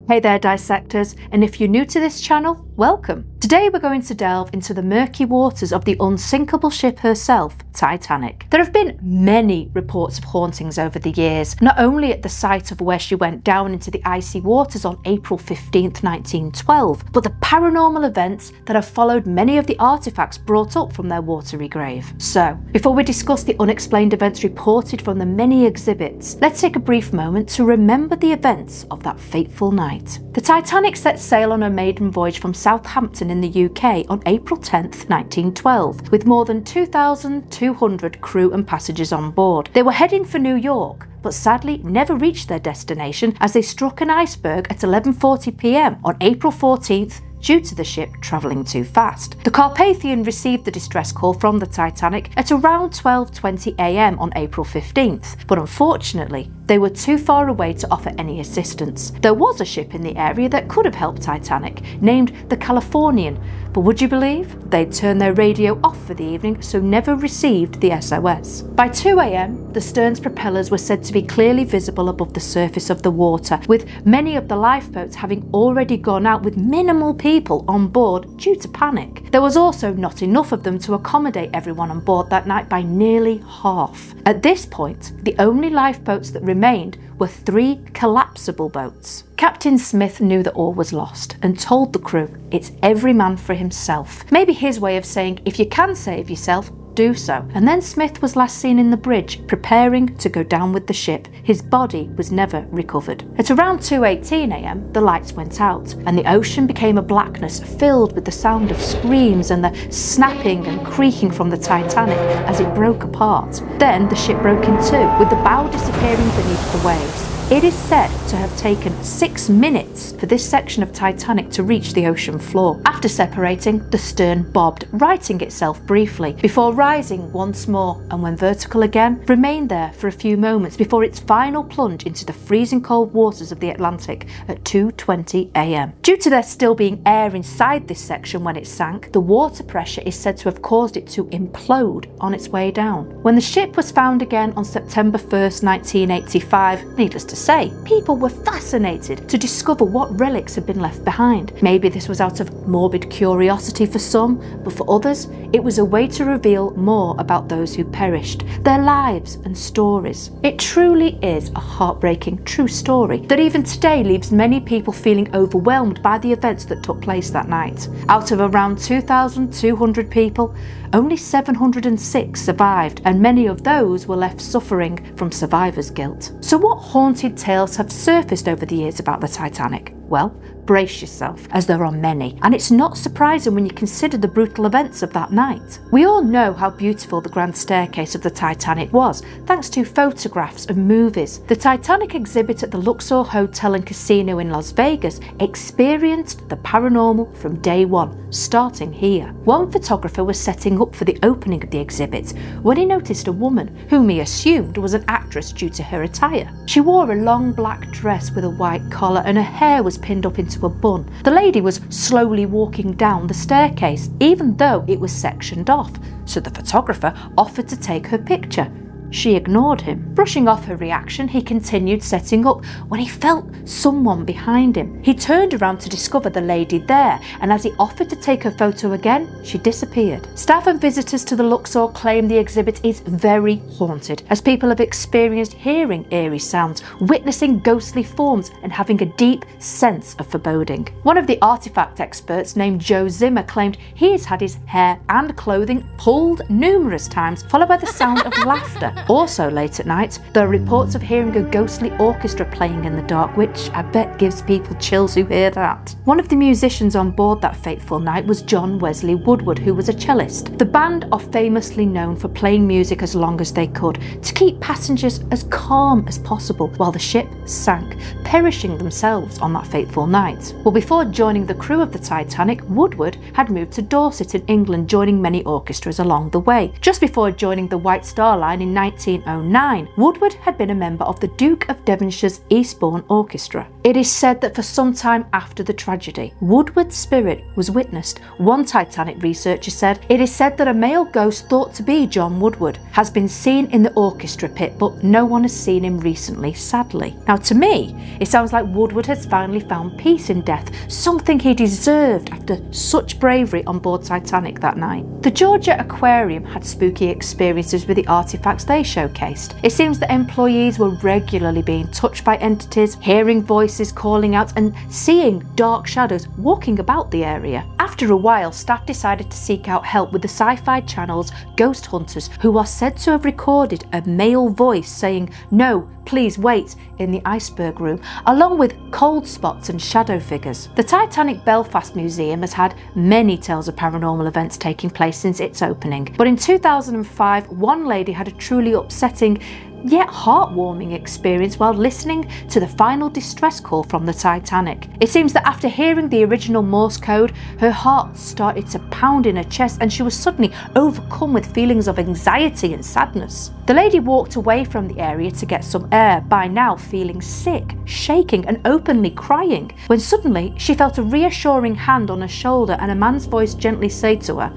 Hey there dissectors, and if you're new to this channel, welcome. Today we're going to delve into the murky waters of the unsinkable ship herself, Titanic. There have been many reports of hauntings over the years, not only at the site of where she went down into the icy waters on April 15th, 1912, but the paranormal events that have followed many of the artifacts brought up from their watery grave. So, before we discuss the unexplained events reported from the many exhibits, let's take a brief moment to remember the events of that fateful night. The Titanic set sail on her maiden voyage from Southampton in the UK on April 10th, 1912, with more than 2,200 crew and passengers on board. They were heading for New York, but sadly never reached their destination as they struck an iceberg at 11:40 p.m. on April 14th due to the ship travelling too fast. The Carpathian received the distress call from the Titanic at around 12:20 a.m. on April 15th, but unfortunately they were too far away to offer any assistance. There was a ship in the area that could have helped Titanic, named the Californian, but would you believe they'd turned their radio off for the evening, so never received the SOS. By 2 a.m, the stern's propellers were said to be clearly visible above the surface of the water, with many of the lifeboats having already gone out with minimal people on board due to panic. There was also not enough of them to accommodate everyone on board that night by nearly half. At this point, the only lifeboats that remained were 3 collapsible boats. Captain Smith knew that all was lost and told the crew it's every man for himself. Maybe his way of saying if you can save yourself, do so. And then Smith was last seen in the bridge, preparing to go down with the ship. His body was never recovered. At around 2:18 a.m, the lights went out and the ocean became a blackness filled with the sound of screams and the snapping and creaking from the Titanic as it broke apart. Then the ship broke in two, with the bow disappearing beneath the waves. It is said to have taken 6 minutes for this section of Titanic to reach the ocean floor. After separating, the stern bobbed, righting itself briefly, before rising once more, and when vertical again, remained there for a few moments before its final plunge into the freezing cold waters of the Atlantic at 2:20 a.m. Due to there still being air inside this section when it sank, the water pressure is said to have caused it to implode on its way down. When the ship was found again on September 1st, 1985, needless to say, people were fascinated to discover what relics had been left behind. Maybe this was out of morbid curiosity for some, but for others, it was a way to reveal more about those who perished, their lives and stories. It truly is a heartbreaking true story that even today leaves many people feeling overwhelmed by the events that took place that night. Out of around 2,200 people, only 706 survived, and many of those were left suffering from survivor's guilt. So what haunted tales have surfaced over the years about the Titanic? Well, brace yourself, as there are many, and it's not surprising when you consider the brutal events of that night. We all know how beautiful the grand staircase of the Titanic was, thanks to photographs and movies. The Titanic exhibit at the Luxor Hotel and Casino in Las Vegas experienced the paranormal from day one, starting here. One photographer was setting up for the opening of the exhibit when he noticed a woman, whom he assumed was an actress due to her attire. She wore a long black dress with a white collar and her hair was pinned up into a bun. The lady was slowly walking down the staircase, even though it was sectioned off, so the photographer offered to take her picture. She ignored him. Brushing off her reaction, he continued setting up when he felt someone behind him. He turned around to discover the lady there, and as he offered to take her photo again, she disappeared. Staff and visitors to the Luxor claim the exhibit is very haunted, as people have experienced hearing eerie sounds, witnessing ghostly forms, and having a deep sense of foreboding. One of the artifact experts, named Joe Zimmer, claimed he has had his hair and clothing pulled numerous times, followed by the sound of laughter. Also late at night, there are reports of hearing a ghostly orchestra playing in the dark, which I bet gives people chills who hear that. One of the musicians on board that fateful night was John Wesley Woodward, who was a cellist. The band are famously known for playing music as long as they could to keep passengers as calm as possible while the ship sank, perishing themselves on that fateful night. Well, before joining the crew of the Titanic, Woodward had moved to Dorset in England, joining many orchestras along the way. Just before joining the White Star Line in 1909, Woodward had been a member of the Duke of Devonshire's Eastbourne Orchestra. It is said that for some time after the tragedy, Woodward's spirit was witnessed. One Titanic researcher said, "It is said that a male ghost thought to be John Woodward has been seen in the orchestra pit, but no one has seen him recently, sadly." Now to me, it sounds like Woodward has finally found peace in death, something he deserved after such bravery on board Titanic that night. The Georgia Aquarium had spooky experiences with the artifacts they showcased. It seems that employees were regularly being touched by entities, hearing voices calling out and seeing dark shadows walking about the area. After a while, staff decided to seek out help with the Sci-Fi Channel's ghost hunters, who are said to have recorded a male voice saying, "No, please wait," in the iceberg room, along with cold spots and shadow figures. The Titanic Belfast Museum has had many tales of paranormal events taking place since its opening, but in 2005, one lady had a truly upsetting yet heartwarming experience while listening to the final distress call from the Titanic. It seems that after hearing the original Morse code, her heart started to pound in her chest and she was suddenly overcome with feelings of anxiety and sadness. The lady walked away from the area to get some air, by now feeling sick, shaking and openly crying, when suddenly she felt a reassuring hand on her shoulder and a man's voice gently say to her,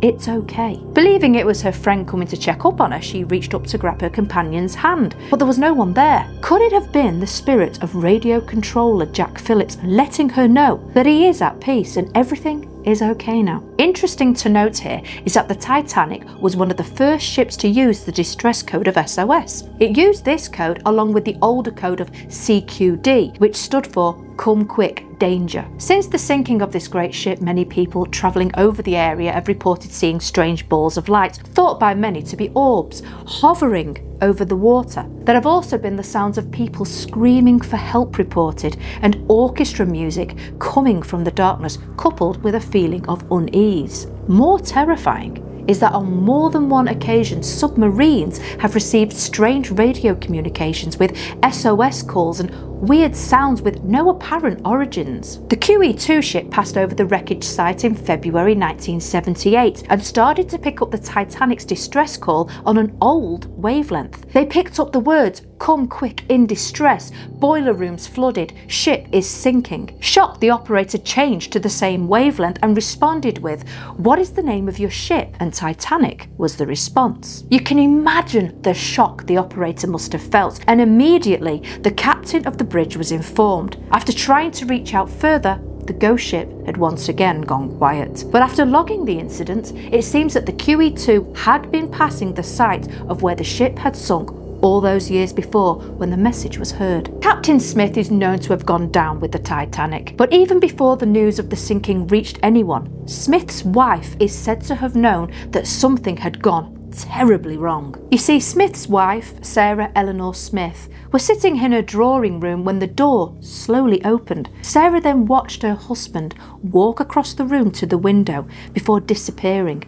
"It's okay." Believing it was her friend coming to check up on her, she reached up to grab her companion's hand, but there was no one there. Could it have been the spirit of radio controller Jack Phillips letting her know that he is at peace and everything is okay now? Interesting to note here is that the Titanic was one of the first ships to use the distress code of SOS. It used this code along with the older code of CQD, which stood for Come Quick, Danger. Since the sinking of this great ship, many people travelling over the area have reported seeing strange balls of light, thought by many to be orbs, hovering over the water. There have also been the sounds of people screaming for help reported, and orchestra music coming from the darkness, coupled with a feeling of unease. More terrifying is that on more than one occasion, submarines have received strange radio communications with SOS calls and weird sounds with no apparent origins. The QE2 ship passed over the wreckage site in February 1978 and started to pick up the Titanic's distress call on an old wavelength. They picked up the words, "Come quick, in distress, boiler rooms flooded, ship is sinking." Shocked, the operator changed to the same wavelength and responded with, "What is the name of your ship?" And Titanic was the response. You can imagine the shock the operator must have felt, and immediately the captain of the bridge was informed. After trying to reach out further, the ghost ship had once again gone quiet. But after logging the incident, it seems that the QE2 had been passing the site of where the ship had sunk all those years before when the message was heard. Captain Smith is known to have gone down with the Titanic, but even before the news of the sinking reached anyone, Smith's wife is said to have known that something had gone terribly wrong. You see, Smith's wife, Sarah Eleanor Smith, was sitting in her drawing room when the door slowly opened. Sarah then watched her husband walk across the room to the window before disappearing.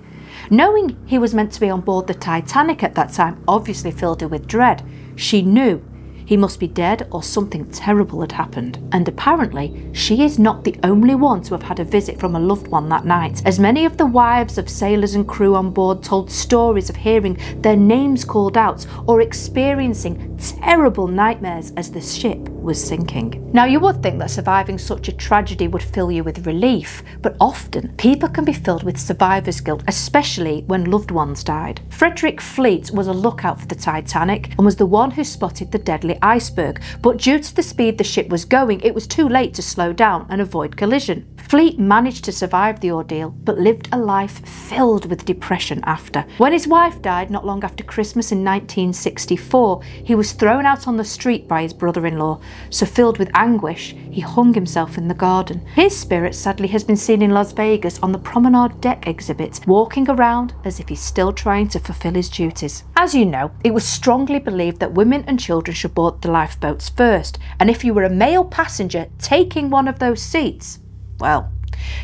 Knowing he was meant to be on board the Titanic at that time obviously filled her with dread. She knew he must be dead or something terrible had happened. And apparently, she is not the only one to have had a visit from a loved one that night, as many of the wives of sailors and crew on board told stories of hearing their names called out or experiencing terrible nightmares as the ship was sinking. Now, you would think that surviving such a tragedy would fill you with relief, but often people can be filled with survivor's guilt, especially when loved ones died. Frederick Fleet was a lookout for the Titanic and was the one who spotted the deadly iceberg, but due to the speed the ship was going, it was too late to slow down and avoid collision. Fleet managed to survive the ordeal, but lived a life filled with depression after. When his wife died not long after Christmas in 1964, he was thrown out on the street by his brother-in-law, so filled with anguish, he hung himself in the garden. His spirit sadly has been seen in Las Vegas on the Promenade Deck exhibit, walking around as if he's still trying to fulfill his duties. As you know, it was strongly believed that women and children should board the lifeboats first, and if you were a male passenger taking one of those seats, well,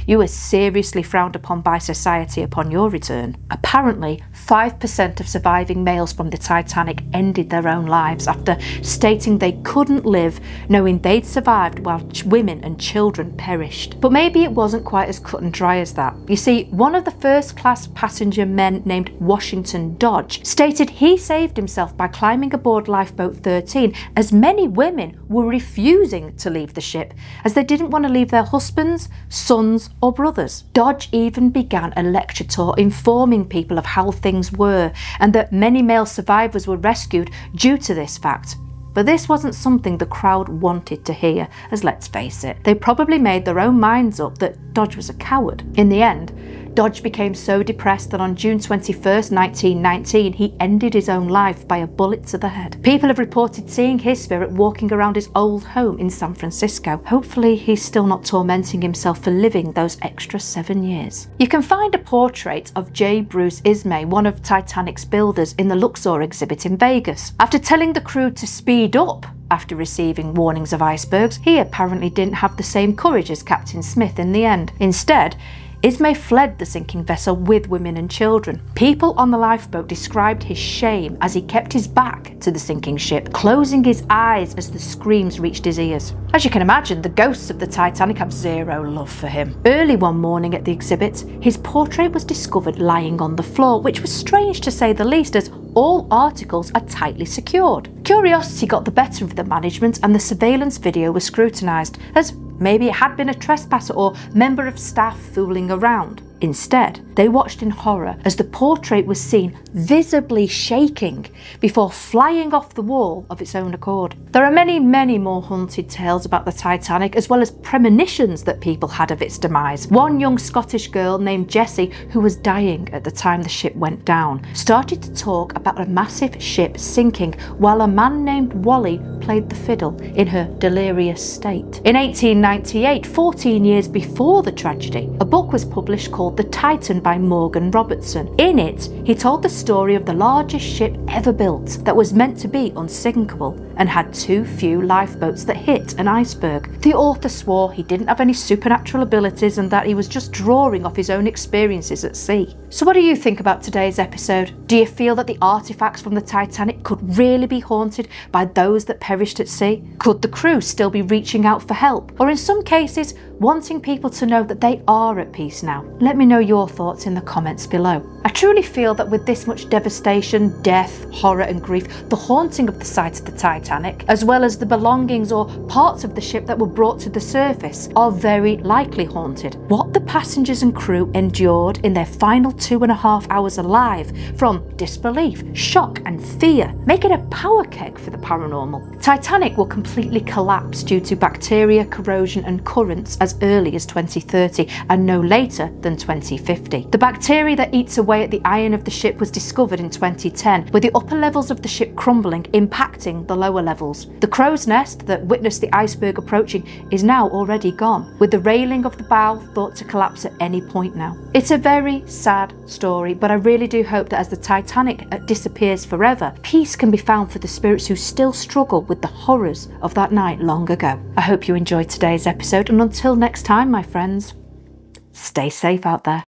you were seriously frowned upon by society upon your return. Apparently, 5% of surviving males from the Titanic ended their own lives after stating they couldn't live knowing they'd survived while women and children perished. But maybe it wasn't quite as cut and dry as that. You see, one of the first-class passenger men named Washington Dodge stated he saved himself by climbing aboard lifeboat 13 as many women were refusing to leave the ship as they didn't want to leave their husbands, sons or brothers. Dodge even began a lecture tour informing people of how things were and that many male survivors were rescued due to this fact. But this wasn't something the crowd wanted to hear, as let's face it, they probably made their own minds up that Dodge was a coward. In the end, Dodge became so depressed that on June 21st, 1919, he ended his own life by a bullet to the head. People have reported seeing his spirit walking around his old home in San Francisco. Hopefully he's still not tormenting himself for living those extra 7 years. You can find a portrait of J. Bruce Ismay, one of Titanic's builders, in the Luxor exhibit in Vegas. After telling the crew to speed up after receiving warnings of icebergs, he apparently didn't have the same courage as Captain Smith in the end. Instead, Ismay fled the sinking vessel with women and children. People on the lifeboat described his shame as he kept his back to the sinking ship, closing his eyes as the screams reached his ears. As you can imagine, the ghosts of the Titanic have zero love for him. Early one morning at the exhibit, his portrait was discovered lying on the floor, which was strange to say the least, as all articles are tightly secured. Curiosity got the better of the management and the surveillance video was scrutinised, as maybe it had been a trespasser or member of staff fooling around. Instead, they watched in horror as the portrait was seen visibly shaking before flying off the wall of its own accord. There are many, many more haunted tales about the Titanic, as well as premonitions that people had of its demise. One young Scottish girl named Jessie, who was dying at the time the ship went down, started to talk about a massive ship sinking while a man named Wally played the fiddle in her delirious state. In 1898, 14 years before the tragedy, a book was published called The Titan by Morgan Robertson. In it, he told the story of the largest ship ever built that was meant to be unsinkable and had too few lifeboats that hit an iceberg. The author swore he didn't have any supernatural abilities and that he was just drawing off his own experiences at sea. So what do you think about today's episode? Do you feel that the artifacts from the Titanic could really be haunted by those that perished at sea? Could the crew still be reaching out for help? Or in some cases, wanting people to know that they are at peace now? Let me know your thoughts in the comments below. I truly feel that with this much devastation, death, horror and grief, the haunting of the site of the Titanic, as well as the belongings or parts of the ship that were brought to the surface, are very likely haunted. What the passengers and crew endured in their final 2.5 hours alive, from disbelief, shock and fear, make it a power keg for the paranormal. Titanic will completely collapse due to bacteria, corrosion and currents as early as 2030 and no later than 2050. The bacteria that eats away at the iron of the ship was discovered in 2010, with the upper levels of the ship crumbling, impacting the lower levels. The crow's nest that witnessed the iceberg approaching is now already gone, with the railing of the bow thought to collapse at any point now. It's a very sad story, but I really do hope that as the Titanic disappears forever, peace can be found for the spirits who still struggle with the horrors of that night long ago. I hope you enjoyed today's episode, and until next time, my friends, stay safe out there.